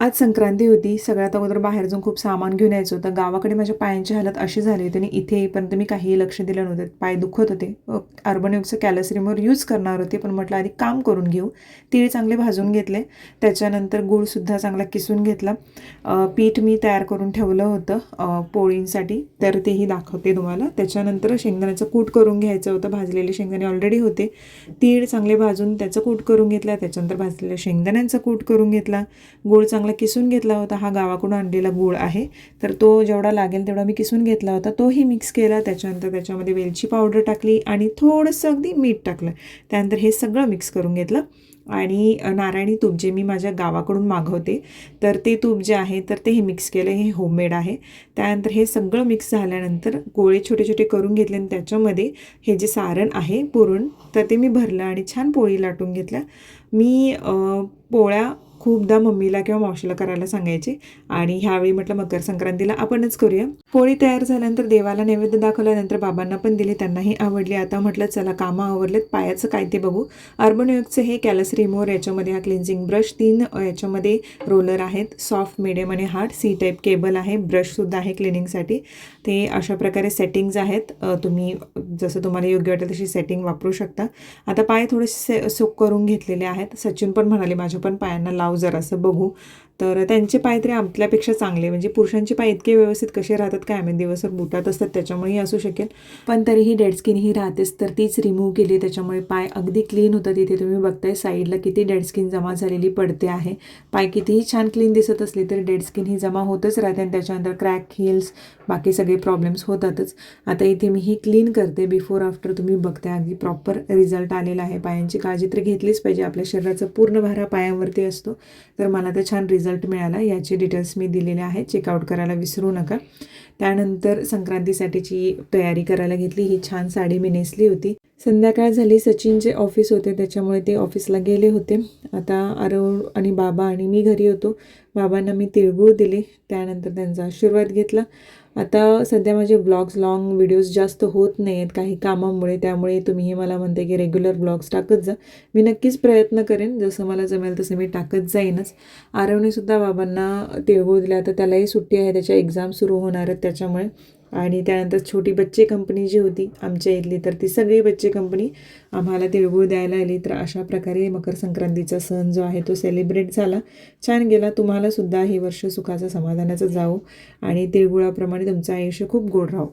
आज संक्रांती होती. सगळ्यात अगोदर बाहेर जाऊन खूप सामान घेऊन यायचं होतं. गावाकडे माझ्या पायांची हालत अशी झाली होती आणि इथे येईपर्यंत मी काहीही लक्ष दिलं नव्हतं. पाय दुखत होते. अर्बन युगचं कॅलस रिमूव्हर यूज करणार होते, पण म्हटलं आधी काम करून घेऊ. तीळ चांगले भाजून घेतले, त्याच्यानंतर गूळसुद्धा चांगला किसून घेतला. पीठ मी तयार करून ठेवलं होतं पोळींसाठी, तर तेही दाखवते तुम्हाला. त्याच्यानंतर शेंगदाण्याचं कूट करून घ्यायचं होतं. भाजलेले शेंगदाणे ऑलरेडी होते. तीळ चांगले भाजून त्याचं कूट करून घेतला, त्याच्यानंतर भाजलेल्या शेंगदाण्यांचा कूट करून घेतला. गूळ चांगला किसून घेतला होता. हा गावाकडून आणलेला गूळ आहे, तर तो जेवढा लागेल तेवढा मी किसून घेतला होता. तोही मिक्स केला. त्याच्यानंतर त्याच्यामध्ये वेलची पावडर टाकली आणि थोडंसं अगदी मीठ टाकलं. त्यानंतर हे सगळं मिक्स करून घेतलं आणि नारायणी तूप जे मी माझ्या गावाकडून मागवते, तर ते तूप जे आहे तर ते हे मिक्स केलं. हे होममेड आहे. त्यानंतर हे सगळं मिक्स झाल्यानंतर गोळे छोटे छोटे करून घेतले आणि त्याच्यामध्ये हे जे सारण आहे पुरण, तर ते मी भरलं आणि छान पोळी लाटून घेतल्या. मी पोळ्या खूपदा मम्मीला किंवा मावशीला करायला सांगायचे आणि ह्यावेळी म्हटलं मकर संक्रांतीला आपणच करूया. पोळी तयार झाल्यानंतर देवाला नैवेद्य दाखवल्यानंतर बाबांना पण दिली, त्यांनाही आवडली. आता म्हटलं चला कामं आवरलेत, पायाचं काय ते बघू. अर्बन युगचं हे कॅलस रिमूव्हर, याच्यामध्ये हा क्लिन्झिंग ब्रश, 3 याच्यामध्ये रोलर आहेत, सॉफ्ट, मिडियम आणि हार्ड. सी टाईप केबल आहे, ब्रशसुद्धा आहे क्लिनिंगसाठी. ते अशा प्रकारे सेटिंग्ज आहेत. तुम्ही जसं तुम्हाला योग्य वाटेल तशी सेटिंग वापरू शकता. आता पाय थोडेसे सोक करून घेतलेले आहेत. सचिन पण म्हणाले माझ्या पण पायांना लाव जरासं बघू, तर त्यांचे पाय तरी आपल्यापेक्षा चांगले, म्हणजे पुरुषांचे पाय इतके व्यवस्थित कसे राहतात काय माहिती, दिवसभर बुटात असतात त्याच्यामुळेही असू शकेल. पण तरीही डेड स्किन ही राहतेच, तर तीच रिमूव्ह केली. त्याच्यामुळे पाय अगदी क्लीन होतात. इथे तुम्ही बघताय साईडला किती डेड स्किन जमा झालेली पडते आहे. पाय कितीही छान क्लीन दिसत असले तरी डेड स्किन ही जमा होतच राहते आणि त्याच्यानंतर क्रॅक, हिल्स, बाकी सगळे प्रॉब्लेम्स होतातच. आता इथे मी ही क्लीन करते. बिफोर आफ्टर तुम्ही बघताय, अगदी प्रॉपर रिझल्ट आलेला आहे. पायांची काळजी तर घेतलीच पाहिजे, आपल्या शरीराचा पूर्ण भार पायांवरती असतो. तर मला तर छान रिझल्ट मिळाला. याचे डिटेल्स मी दिलेले आहेत, चेकआउट करायला विसरू नका. त्यानंतर संक्रांतीसाठीची तयारी करायला घेतली. ही छान साडी मी नेसली होती. संध्याकाळ झाली. सचिनचे ऑफिस होते त्याच्यामुळे ते ऑफिसला गेले होते. आता आरव आणि बाबा आणि मी घरी होतो. बाबांना मी तिळगूळ दिले, त्यानंतर त्यांचा आशीर्वाद घेतला. आता सध्या माझे ब्लॉग्स, लॉंग व्हिडिओज जास्त होत नाही आहेत काही कामामुळे, त्यामुळे तुम्ही हे मला म्हणते की रेग्युलर ब्लॉग्स टाकत जा. मी नक्कीच प्रयत्न करेन, जसं मला जमेल तसं मी टाकत जाईनच. आरवनेसुद्धा बाबांना तिळगूळ दिला. आता त्यालाही सुट्टी आहे, त्याच्या एक्झाम सुरू होणार आहेत त्याच्यामुळे. आणि त्यानंतर छोटी बच्चे कंपनी जी होती आमच्या इथली, तर ती सगळी बच्चे कंपनी आम्हाला तिळगूळ द्यायला आली. तर अशा प्रकारे मकर संक्रांतीचा सण जो आहे तो सेलिब्रेट झाला, छान गेला. तुम्हालासुद्धा हे वर्ष सुखाचं, समाधानाचं जावो आणि तिळगुळाप्रमाणे तुमचं आयुष्य खूप गोड राहो.